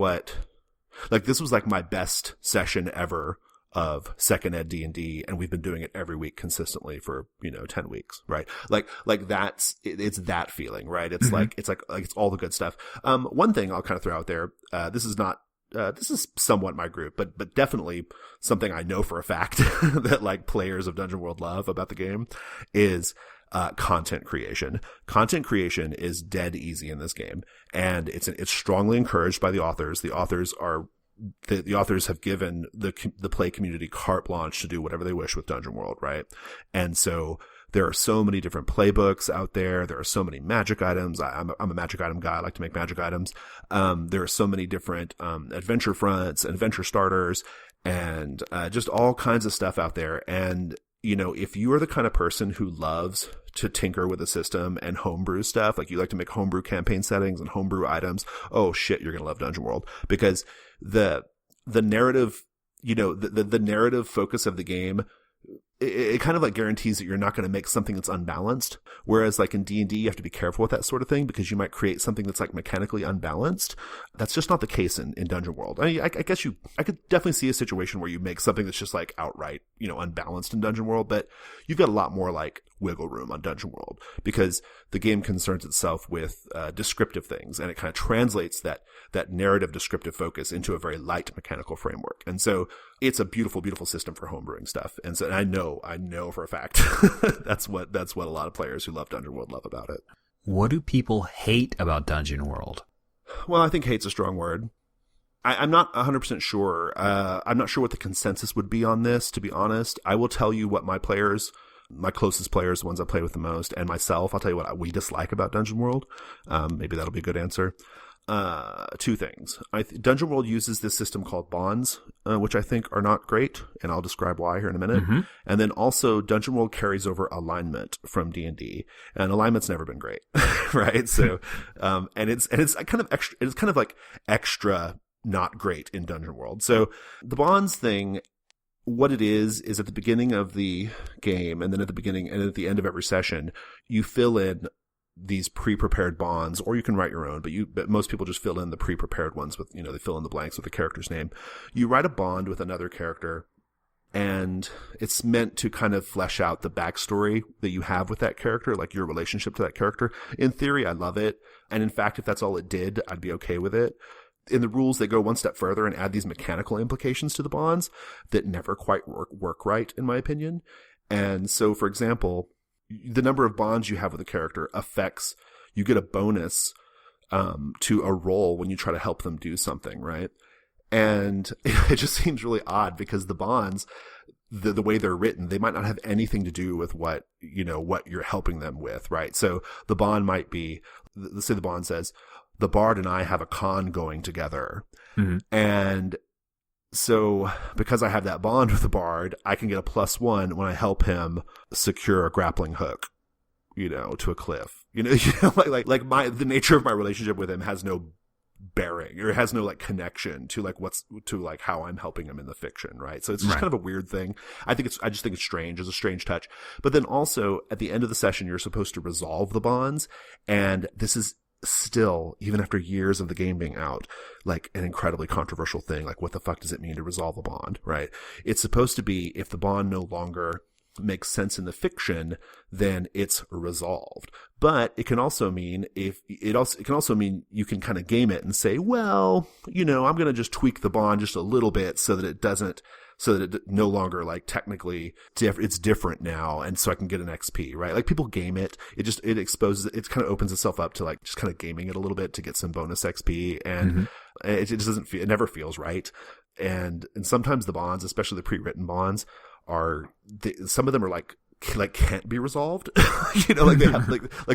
like my best session ever of second ed D&D, and we've been doing it every week consistently for 10 weeks, right? Like it's that feeling, right? It's like it's all the good stuff. One thing I'll kind of throw out there, this is somewhat my group, but definitely something I know for a fact that like players of Dungeon World love about the game is content creation. Content creation is dead easy in this game, and it's strongly encouraged by the authors. The authors have given the play community carte blanche to do whatever they wish with Dungeon World, right? And so there are so many different playbooks out there. There are so many magic items. I'm a magic item guy. I like to make magic items. There are so many different adventure fronts, adventure starters, and just all kinds of stuff out there. And if you are the kind of person who loves to tinker with a system and homebrew stuff, like you like to make homebrew campaign settings and homebrew items, oh shit, you're going to love Dungeon World, because the narrative, the narrative focus of the game, it kind of like guarantees that you're not going to make something that's unbalanced. Whereas like in D&D, you have to be careful with that sort of thing because you might create something that's like mechanically unbalanced. That's just not the case in Dungeon World. I mean, I guess I could definitely see a situation where you make something that's just like outright, unbalanced in Dungeon World, but you've got a lot more like wiggle room on Dungeon World because the game concerns itself with descriptive things, and it kind of translates that narrative descriptive focus into a very light mechanical framework. And so it's a beautiful, beautiful system for homebrewing stuff. And so I know for a fact that's what a lot of players who love Dungeon World love about it. What do people hate about Dungeon World? Well, I think hate's a strong word. I'm not 100% sure. I'm not sure what the consensus would be on this, to be honest. I will tell you what my closest players, the ones I play with the most, and myself, I'll tell you what we dislike about Dungeon World. Maybe that'll be a good answer. Two things. Dungeon World uses this system called bonds, which I think are not great, and I'll describe why here in a minute. Mm-hmm. And then also Dungeon World carries over alignment from D&D, and alignment's never been great, right? So, and it's kind of like extra not great in Dungeon World. So the bonds thing, what it is at the beginning of the game, and then at the beginning and at the end of every session, you fill in these pre-prepared bonds, or you can write your own, but most people just fill in the pre-prepared ones with, they fill in the blanks with the character's name. You write a bond with another character, and it's meant to kind of flesh out the backstory that you have with that character, like your relationship to that character. In theory, I love it. And in fact, if that's all it did, I'd be okay with it. in the rules, they go one step further and add these mechanical implications to the bonds that never quite work right, in my opinion. And so, for example, the number of bonds you have with a character affects, you get a bonus to a roll when you try to help them do something, right? And it just seems really odd because the bonds, the way they're written, they might not have anything to do with what you're helping them with, right? So the bond might be, let's say the bond says, the bard and I have a con going together. Mm-hmm. And so because I have that bond with the bard, I can get a +1 when I help him secure a grappling hook, to a cliff. The nature of my relationship with him has no bearing, or has no connection to how I'm helping him in the fiction, right? So it's just kind of a weird thing. I just think it's strange. It's a strange touch. But then also at the end of the session, you're supposed to resolve the bonds, and this is still, even after years of the game being out, an incredibly controversial thing. What the fuck does it mean to resolve a bond, right? It's supposed to be, if the bond no longer makes sense in the fiction, then it's resolved. But it can also mean it can also mean you can kind of game it and say, well, I'm going to just tweak the bond just a little bit so that it no longer technically it's different now, and so I can get an XP, right? People game it. It exposes it kind of opens itself up to just kind of gaming it a little bit to get some bonus XP, and it just doesn't feel, it never feels right. And sometimes the bonds, especially the pre-written bonds, some of them are can't be resolved. They have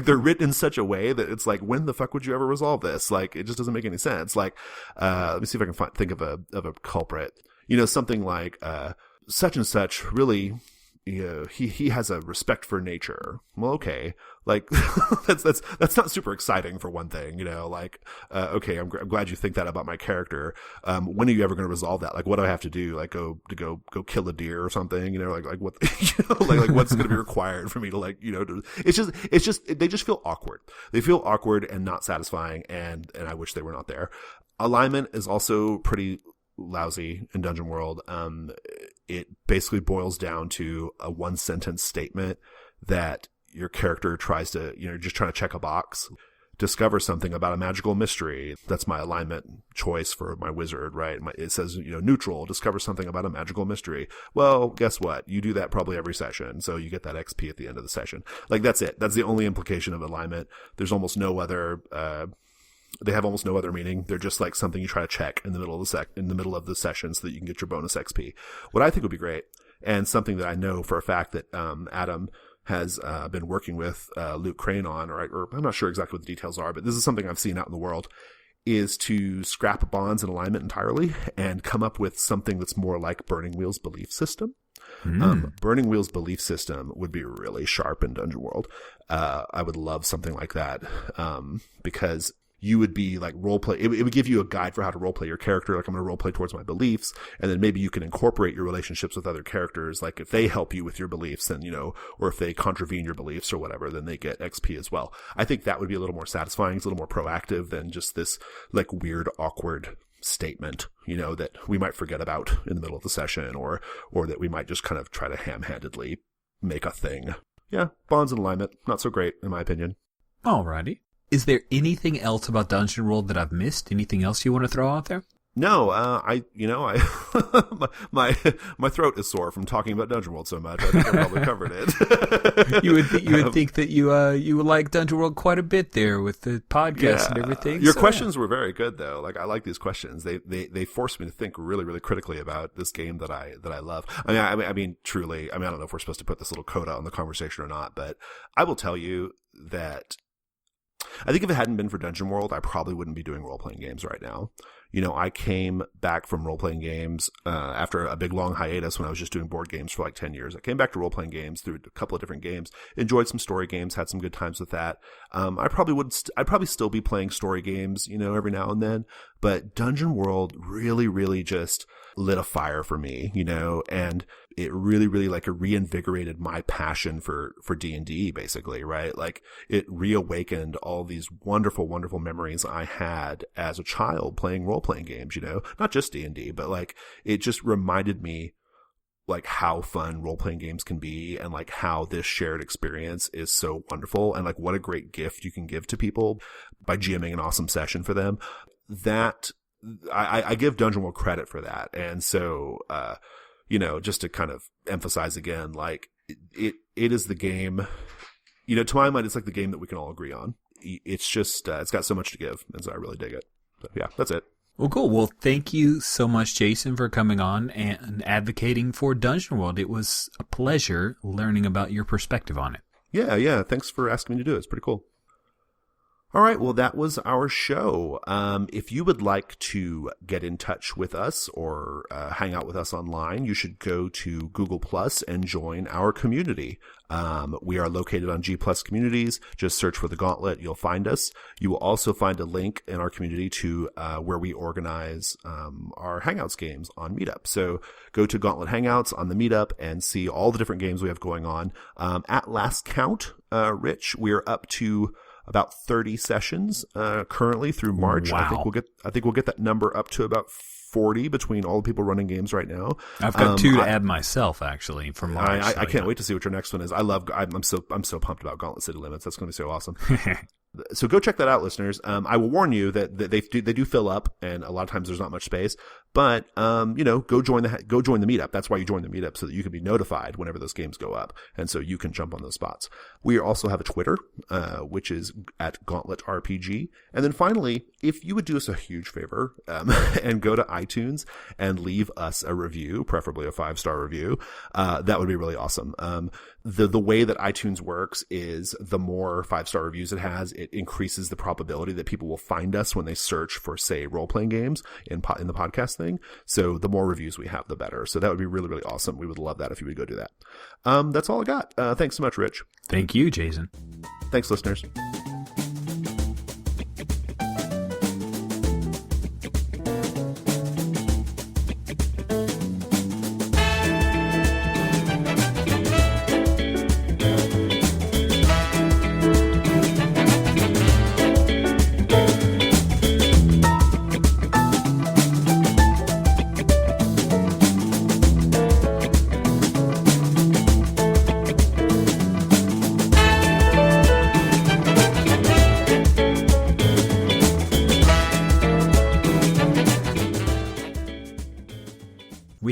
they're written in such a way that it's when the fuck would you ever resolve this? It just doesn't make any sense. Let me see if I can think of a culprit. Something like such and such really, he has a respect for nature. Well, okay, that's not super exciting for one thing. Okay, I'm glad you think that about my character. When are you ever going to resolve that? What do I have to do? Go kill a deer or something? What? What's going to be required for me to it's just they just feel awkward. They feel awkward and not satisfying, and I wish they were not there. Alignment is also pretty lousy in Dungeon World. It basically boils down to a one sentence statement that your character tries to, just trying to check a box. Discover something about a magical mystery. That's my alignment choice for my wizard, right? It says, neutral, discover something about a magical mystery. Well, guess what? You do that probably every session, so you get that XP at the end of the session. That's it. That's the only implication of alignment. There's almost no other, they have almost no other meaning. They're just something you try to check in the middle of the session so that you can get your bonus XP. What I think would be great, and something that I know for a fact that Adam has been working with Luke Crane on, or I'm not sure exactly what the details are, but this is something I've seen out in the world, is to scrap bonds and alignment entirely and come up with something that's more like Burning Wheel's belief system. Burning Wheel's belief system would be really sharp in Dungeon World. I would love something like that, because you would be roleplay. It would give you a guide for how to roleplay your character. I'm going to roleplay towards my beliefs. And then maybe you can incorporate your relationships with other characters. If they help you with your beliefs, then, or if they contravene your beliefs or whatever, then they get XP as well. I think that would be a little more satisfying. It's a little more proactive than just this weird, awkward statement, that we might forget about in the middle of the session, or that we might just kind of try to ham-handedly make a thing. Yeah. Bonds and alignment. Not so great, in my opinion. Alrighty. Is there anything else about Dungeon World that I've missed? Anything else you want to throw out there? No, my throat is sore from talking about Dungeon World so much. I think I probably covered it. You would think that you like Dungeon World quite a bit there with the podcast and everything. Your questions were very good though. I like these questions. They forced me to think really, really critically about this game that I love. I mean, truly. I don't know if we're supposed to put this little coda on the conversation or not, but I will tell you that I think if it hadn't been for Dungeon World, I probably wouldn't be doing role-playing games right now. I came back from role-playing games after a big long hiatus when I was just doing board games for 10 years. I came back to role-playing games through a couple of different games, enjoyed some story games, had some good times with that. I'd probably still be playing story games, every now and then, but Dungeon World really, really just lit a fire for me, and it really, really reinvigorated my passion for D&D, basically, right? It reawakened all these wonderful, wonderful memories I had as a child playing role-playing games, not just D&D, but it just reminded me how fun role-playing games can be, and how this shared experience is so wonderful, and what a great gift you can give to people by GMing an awesome session for them. That I give Dungeon World credit for that. And so, just to kind of emphasize again, like it is the game, to my mind, it's like the game that we can all agree on. It's just, it's got so much to give. And so I really dig it. So yeah, that's it. Well, cool. Well, thank you so much, Jason, for coming on and advocating for Dungeon World. It was a pleasure learning about your perspective on it. Yeah. Thanks for asking me to do it. It's pretty cool. All right, well, that was our show. If you would like to get in touch with us or hang out with us online, you should go to Google Plus and join our community. We are located on G Plus Communities. Just search for The Gauntlet. You'll find us. You will also find a link in our community to where we organize our Hangouts games on Meetup. So go to Gauntlet Hangouts on the Meetup and see all the different games we have going on. At last count, Rich, we're up to about 30 sessions currently through March. Wow. I think we'll get that number up to about 40 between all the people running games right now. I've got 2 to add myself actually for March. I can't wait to see what your next one is. I'm so pumped about Gauntlet City Limits. That's going to be so awesome. So go check that out, listeners. I will warn you that they do fill up, and a lot of times there's not much space. But go join the meetup. That's why you join the meetup, so that you can be notified whenever those games go up, and so you can jump on those spots. We also have a Twitter, which is at Gauntlet RPG. And then finally, if you would do us a huge favor and go to iTunes and leave us a review, preferably a 5-star review, that would be really awesome. The way that iTunes works is the more 5-star reviews it has, it increases the probability that people will find us when they search for, say, role-playing games in the podcast thing. So the more reviews we have, the better. So that would be really, really awesome. We would love that if you would go do that. That's all I got. Thanks so much, Rich. Thank you, Jason. Thanks, listeners.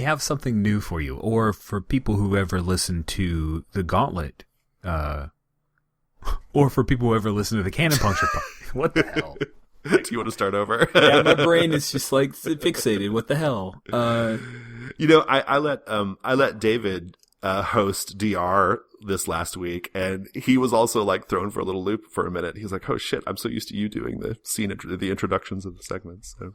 Have something new for you, or for people who ever listen to The Gauntlet, or for people who ever listen to the Cannon Puncture What the hell? Do you want to start over? Yeah, my brain is just like fixated. What the hell? I let David host DR this last week, and he was also like thrown for a little loop for a minute. He's like, "Oh shit, I'm so used to you doing the introductions of the segments." So.